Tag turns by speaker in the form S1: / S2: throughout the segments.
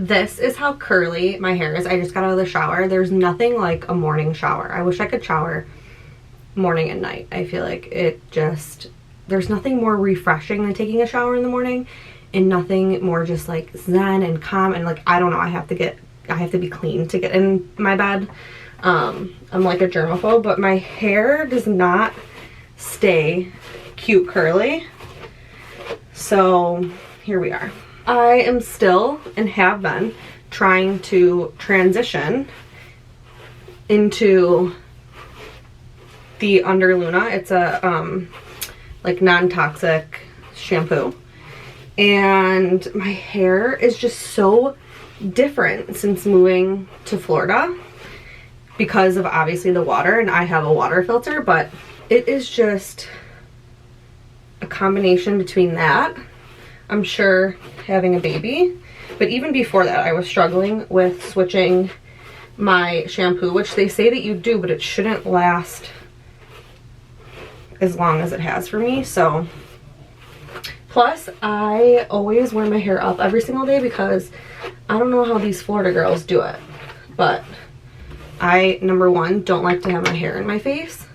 S1: This is how curly my hair is. I just got out of the shower. There's nothing like a morning shower. I wish I could shower morning and night. I feel like there's nothing more refreshing than taking a shower in the morning, and nothing more just like zen and calm, and like, I don't know, I have to be clean to get in my bed. I'm like a germaphobe, but my hair does not stay cute curly. So here we are. I am still, and have been, trying to transition into the Under Luna. It's a like non-toxic shampoo, and my hair is just so different since moving to Florida because of obviously the water, and I have a water filter, but it is just a combination between that, I'm sure, having a baby, but even before that I was struggling with switching my shampoo, which they say that you do, but it shouldn't last as long as it has for me. So plus I always wear my hair up every single day because I don't know how these Florida girls do it, but I, number one, don't like to have my hair in my face,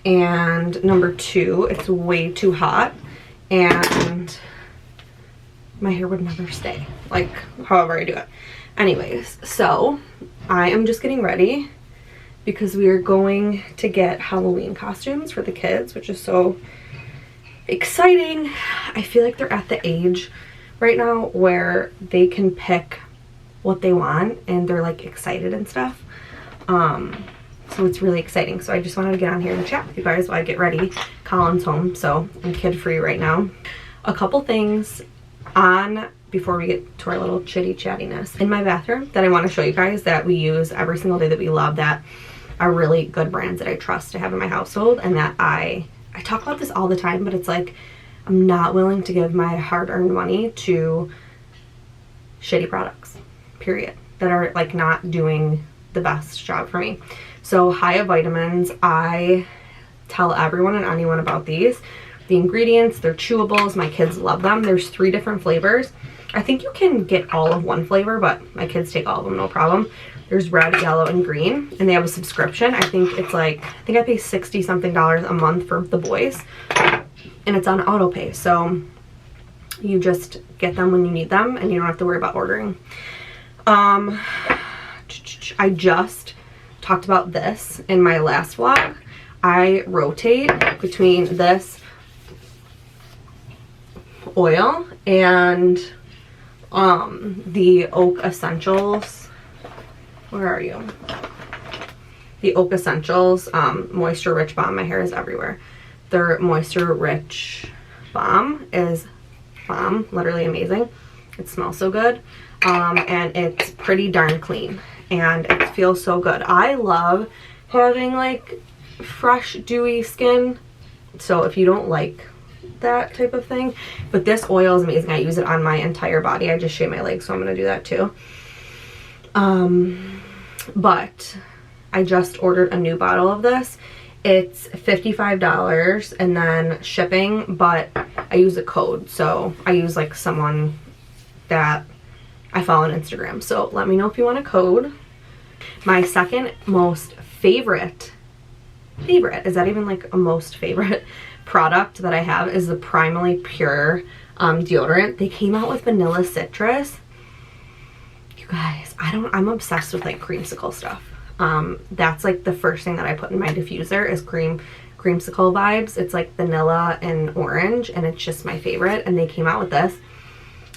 S1: and number two, it's way too hot and my hair would never stay, like however I do it. Anyways, so I am just getting ready because we are going to get Halloween costumes for the kids, which is so exciting. I feel like they're at the age right now where they can pick what they want and they're like excited and stuff. So it's really exciting. So I just wanted to get on here and chat with you guys while I get ready. Colin's home, so I'm kid free right now. A couple things before we get to our little chitty chattiness in my bathroom that I want to show you guys that we use every single day, that we love, that are really good brands that I trust to have in my household, and that I talk about this all the time, but it's like I'm not willing to give my hard-earned money to shitty products, period, that are like not doing the best job for me. So Hiya Vitamins, I tell everyone and anyone about these. The ingredients, they're chewables, my kids love them. There's 3 different flavors. I think you can get all of one flavor, but my kids take all of them, no problem. There's red, yellow, and green, and they have a subscription. I think I pay $60 something a month for the boys, and it's on auto pay, so you just get them when you need them and you don't have to worry about ordering. I just talked about this in my last vlog. I rotate between this oil and the Oak Essentials. Where are you? The Oak Essentials Moisture Rich Balm. My hair is everywhere. Their Moisture Rich Balm is literally amazing. It smells so good, and it's pretty darn clean, and it feels so good. I love having like fresh, dewy skin, so if you don't like that type of thing, but this oil is amazing. I use it on my entire body. I just shave my legs, so I'm gonna do that too. But I just ordered a new bottle of this. It's $55 and then shipping, but I use a code, so I use like someone that I follow on Instagram, so let me know if you want a code. My second most favorite, is that even like a most favorite product that I have, is the Primally Pure deodorant. They came out with vanilla citrus. You guys, I'm obsessed with like creamsicle stuff. That's like the first thing that I put in my diffuser is creamsicle vibes. It's like vanilla and orange, and it's just my favorite, and they came out with this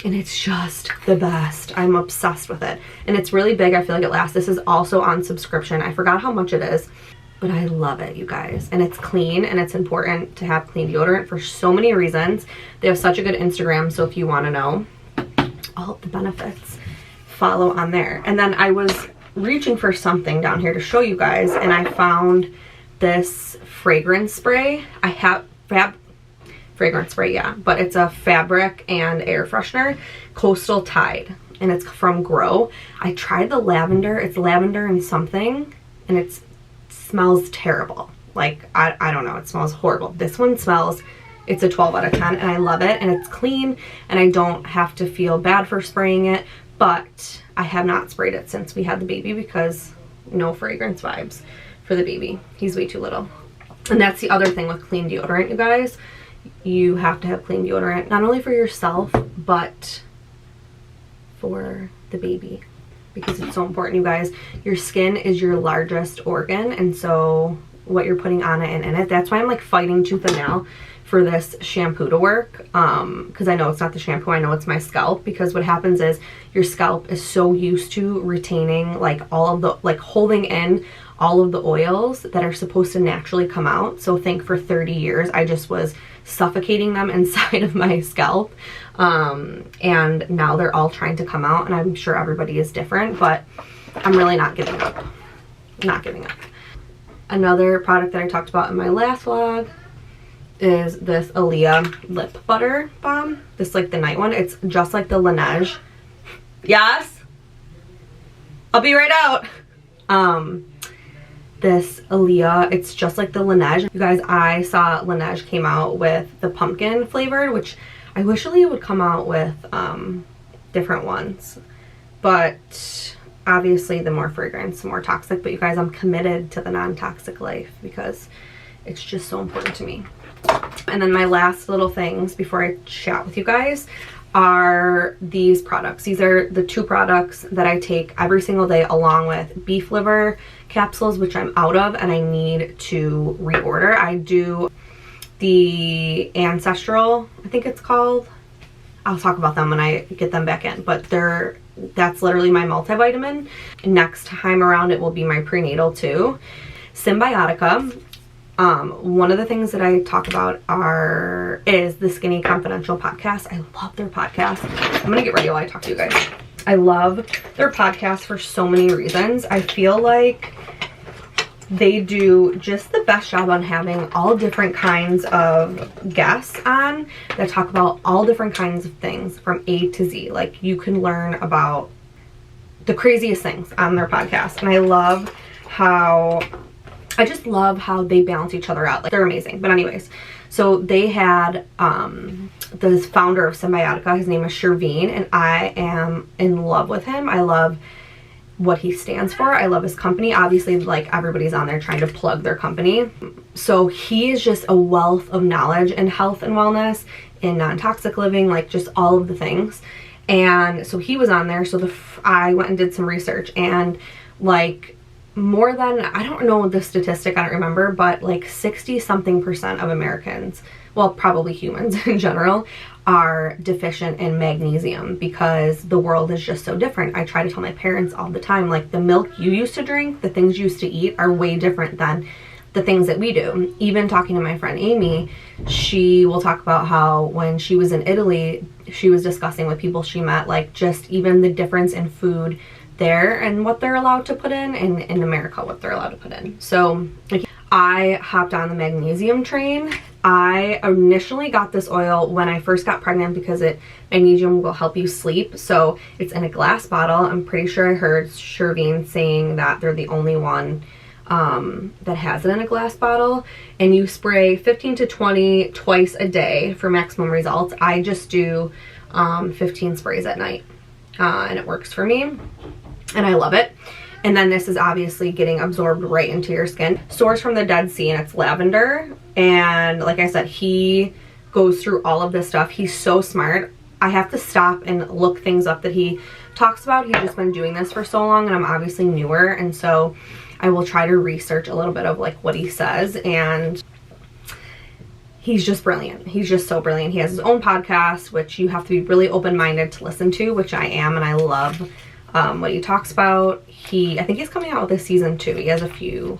S1: and it's just the best. I'm obsessed with it, and it's really big. I feel like it lasts. This is also on subscription. I forgot how much it is, but I love it, you guys. And it's clean, and it's important to have clean deodorant for so many reasons. They have such a good Instagram, so if you want to know all of the benefits, follow on there. And then I was reaching for something down here to show you guys, and I found this fragrance spray. I have fragrance spray, yeah, but it's a fabric and air freshener, Coastal Tide, and it's from Grow. I tried the lavender. It's lavender and something, and it smells terrible. Like, I don't know, it smells horrible. This one smells, it's a 12 out of 10, and I love it, and it's clean, and I don't have to feel bad for spraying it, but I have not sprayed it since we had the baby because no fragrance vibes for the baby. He's way too little. And that's the other thing with clean deodorant, you guys. You have to have clean deodorant, not only for yourself, but for the baby, because it's so important, you guys. Your skin is your largest organ, and so what you're putting on it and in it, that's why I'm like fighting tooth and nail for this shampoo to work, because I know it's not the shampoo, I know it's my scalp, because what happens is your scalp is so used to retaining like all of the, like holding in all of the oils that are supposed to naturally come out. So think for 30 years I just was suffocating them inside of my scalp, and now they're all trying to come out, and I'm sure everybody is different, but I'm really not giving up. Not giving up. Another product that I talked about in my last vlog is this Aaliyah lip butter balm. This like the night one. It's just like the Laneige. Yes, I'll be right out. This Aaliyah, it's just like the Laneige. You guys, I saw Laneige came out with the pumpkin flavored, which I wish Aaliyah would come out with different ones, but obviously the more fragrance, the more toxic. But you guys, I'm committed to the non-toxic life because it's just so important to me. And then my last little things before I chat with you guys are these products. These are the 2 products that I take every single day, along with beef liver capsules, which I'm out of and I need to reorder. I do the Ancestral, I think it's called. I'll talk about them when I get them back in, but that's literally my multivitamin. Next time around it will be my prenatal too. Cymbiotika. One of the things that I talk about is the Skinny Confidential podcast. I love their podcast. I'm gonna get ready while I talk to you guys. I love their podcast for so many reasons. I feel like they do just the best job on having all different kinds of guests on that talk about all different kinds of things from A to Z. Like, you can learn about the craziest things on their podcast, and I just love how they balance each other out. Like, they're amazing. But anyways, so they had the founder of Cymbiotika. His name is Sherveen, and I am in love with him. I love what he stands for. I love his company. Obviously, like, everybody's on there trying to plug their company. So he is just a wealth of knowledge in health and wellness, in non-toxic living, like just all of the things. And so he was on there. So I went and did some research, and like more than, I don't know the statistic, I don't remember, but like 60-something% of Americans, well, probably humans in general, are deficient in magnesium because the world is just so different. I try to tell my parents all the time, like, the milk you used to drink, the things you used to eat are way different than the things that we do. Even talking to my friend Amy, she will talk about how when she was in Italy, she was discussing with people she met, like, just even the difference in food there and what they're allowed to put in, and in America what they're allowed to put in. So like, I hopped on the magnesium train. I initially got this oil when I first got pregnant because magnesium will help you sleep. So it's in a glass bottle. I'm pretty sure I heard Sherveen saying that they're the only one that has it in a glass bottle, and you spray 15 to 20 twice a day for maximum results. I just do 15 sprays at night, and it works for me, and I love it. And then this is obviously getting absorbed right into your skin. Sourced from the Dead Sea, and it's lavender. And like I said, he goes through all of this stuff. He's so smart. I have to stop and look things up that he talks about. He's just been doing this for so long, and I'm obviously newer, and so I will try to research a little bit of like what he says. And he's just brilliant. He's just so brilliant. He has his own podcast, which you have to be really open-minded to listen to, which I am, and I love what he talks about. I think he's coming out with this season too. He has a few.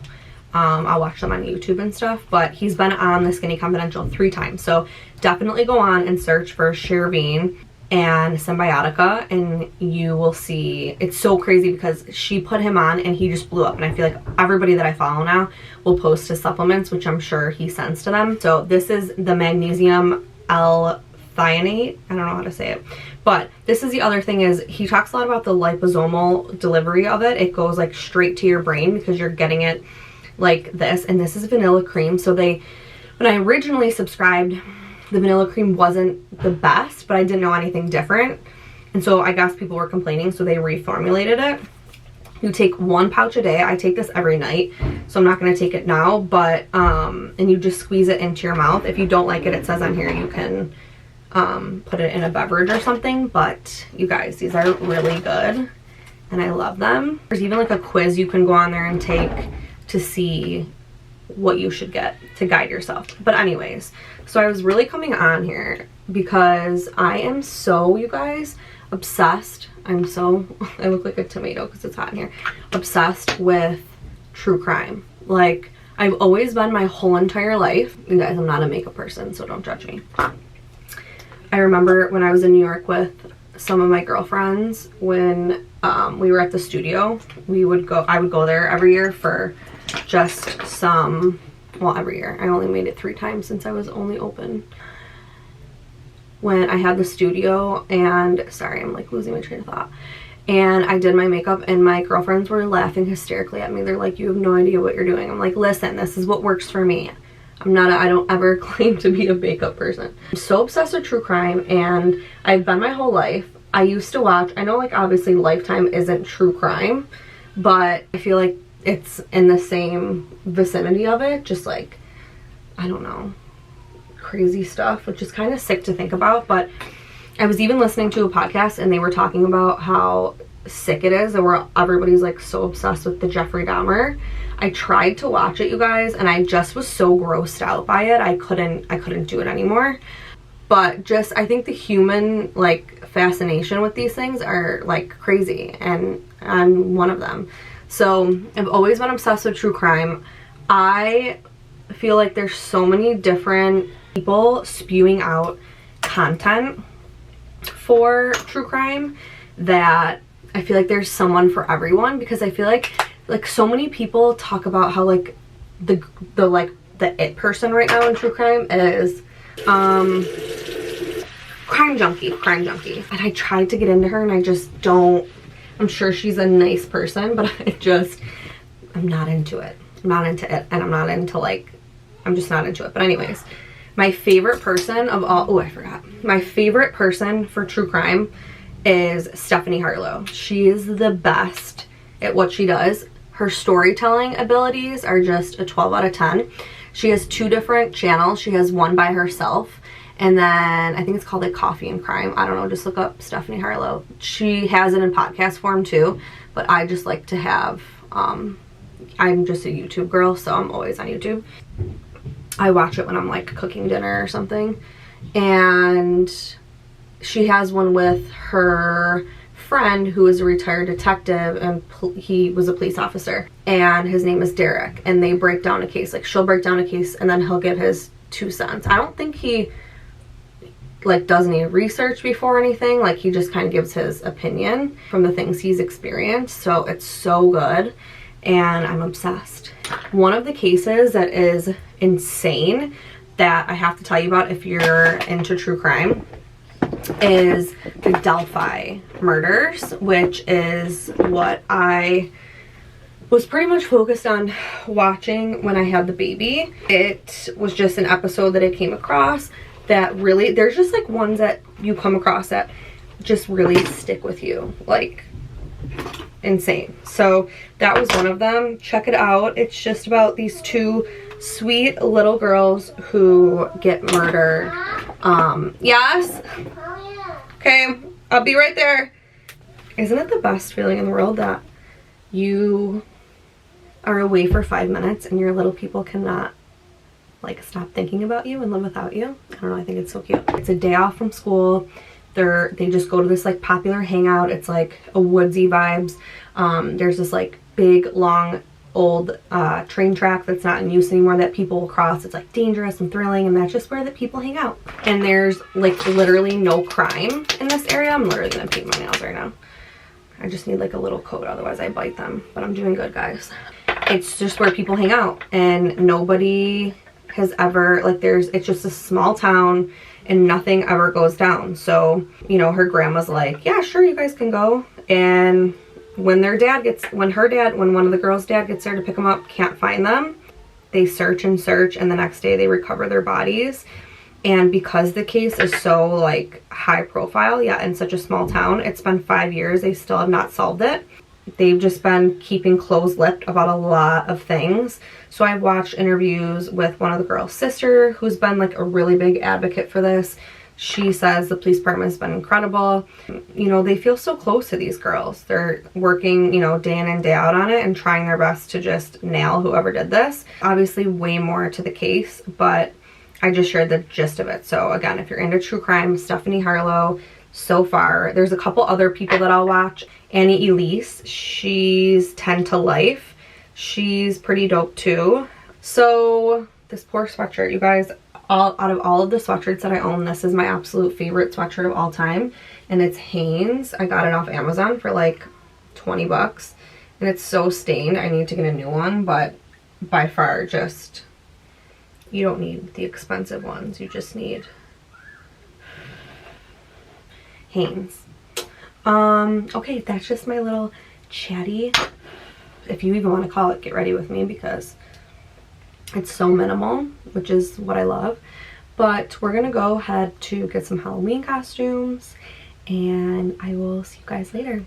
S1: I'll watch them on YouTube and stuff, but he's been on the Skinny Confidential 3 times. So definitely go on and search for Sherveen and Cymbiotika, and you will see. It's so crazy because she put him on and he just blew up, and I feel like everybody that I follow now will post his supplements, which I'm sure he sends to them. So this is the magnesium L-thionate. I don't know how to say it, but this is the other thing, is he talks a lot about the liposomal delivery of it. It goes like straight to your brain because you're getting it like this, and this is vanilla cream. So when I originally subscribed, the vanilla cream wasn't the best, but I didn't know anything different. And so I guess people were complaining, so they reformulated it. You take 1 pouch a day. I take this every night, so I'm not going to take it now, but and you just squeeze it into your mouth. If you don't like it, it says on here you can put it in a beverage or something. But you guys, these are really good and I love them. There's even like a quiz you can go on there and take to see what you should get to guide yourself. But anyways, so I was really coming on here because I am so, you guys, obsessed. I look like a tomato because it's hot in here. Obsessed with true crime. Like, I've always been my whole entire life. You guys, I'm not a makeup person, so don't judge me. I remember when I was in New York with some of my girlfriends, when we were at the studio, I would go there every year for just some, well, every year. I only made it 3 times since I was only open. When I had the studio, and sorry, I'm like losing my train of thought, and I did my makeup and my girlfriends were laughing hysterically at me. They're like, you have no idea what you're doing. I'm like, listen, this is what works for me. I don't ever claim to be a makeup person. I'm so obsessed with true crime, and I've been my whole life. I used to watch, I know like obviously Lifetime isn't true crime, but I feel like it's in the same vicinity of it, just like, I don't know, crazy stuff, which is kind of sick to think about. But I was even listening to a podcast and they were talking about how sick it is and where everybody's like so obsessed with the Jeffrey Dahmer. I tried to watch it, you guys, and I just was so grossed out by it. I couldn't do it anymore. But just, I think the human like fascination with these things are like crazy, and I'm one of them. So I've always been obsessed with true crime. I feel like there's so many different people spewing out content for true crime that I feel like there's someone for everyone, because I feel like so many people talk about how like the it person right now in true crime is crime junkie, and I tried to get into her and I just don't. I'm sure she's a nice person, but I'm not into it. I'm not into it, and I'm just not into it. But anyways, my favorite person of all, oh, I forgot. My favorite person for true crime is Stephanie Harlow. She is the best at what she does. Her storytelling abilities are just a 12 out of 10. She has 2 different channels. She has one by herself, and then I think it's called like Coffee and Crime. I don't know, just look up Stephanie Harlow. She has it in podcast form too, but I just like to have, I'm just a YouTube girl, so I'm always on YouTube. I watch it when I'm like cooking dinner or something. And she has one with her friend who is a retired detective, and he was a police officer, and his name is Derek, and they break down a case. Like, she'll break down a case and then he'll give his 2 cents. I don't think he like does any research before anything. Like, he just kind of gives his opinion from the things he's experienced. So it's so good, and I'm obsessed. One of the cases that is insane that I have to tell you about if you're into true crime is the Delphi Murders, which is what I was pretty much focused on watching when I had the baby. It was just an episode that I came across that really, there's just like ones that you come across that just really stick with you, like insane. So that was one of them. Check it out. It's just about these 2 sweet little girls who get murdered. Yes? Okay, I'll be right there. Isn't it the best feeling in the world that you are away for 5 minutes and your little people cannot like stop thinking about you and live without you? I don't know, I think it's so cute. It's a day off from school. They just go to this like popular hangout. It's like a woodsy vibes. There's this like big long old train track that's not in use anymore that people will cross. It's like dangerous and thrilling, and that's just where the people hang out. And there's like literally no crime in this area. I'm literally gonna paint my nails right now. I just need like a little coat, otherwise I bite them. But I'm doing good, guys. It's just where people hang out, and nobody has ever, like, it's just a small town and nothing ever goes down. So, you know, her grandma's like, yeah, sure, you guys can go. And when one of the girls' dad gets there to pick them up, can't find them. They search and search, and the next day they recover their bodies. And because the case is so like high profile, yeah, in such a small town, it's been 5 years, they still have not solved it. They've just been keeping closed-lipped about a lot of things. So I've watched interviews with one of the girl's sister, who's been like a really big advocate for this. She says the police department has been incredible. You know, they feel so close to these girls. They're working, you know, day in and day out on it and trying their best to just nail whoever did this. Obviously way more to the case, but I just shared the gist of it. So again, if you're into true crime, Stephanie Harlow, so far. There's a couple other people that I'll watch. Annie Elise, she's 10 to Life. She's pretty dope too. So this poor sweatshirt, you guys, out of all of the sweatshirts that I own, this is my absolute favorite sweatshirt of all time. And it's Hanes. I got it off Amazon for like 20 bucks. And it's so stained. I need to get a new one, but by far just, you don't need the expensive ones. You just need Hanes. Okay, that's just my little chatty, if you even want to call it, get ready with me, because it's so minimal, which is what I love. But we're gonna go ahead to get some Halloween costumes, and I will see you guys later.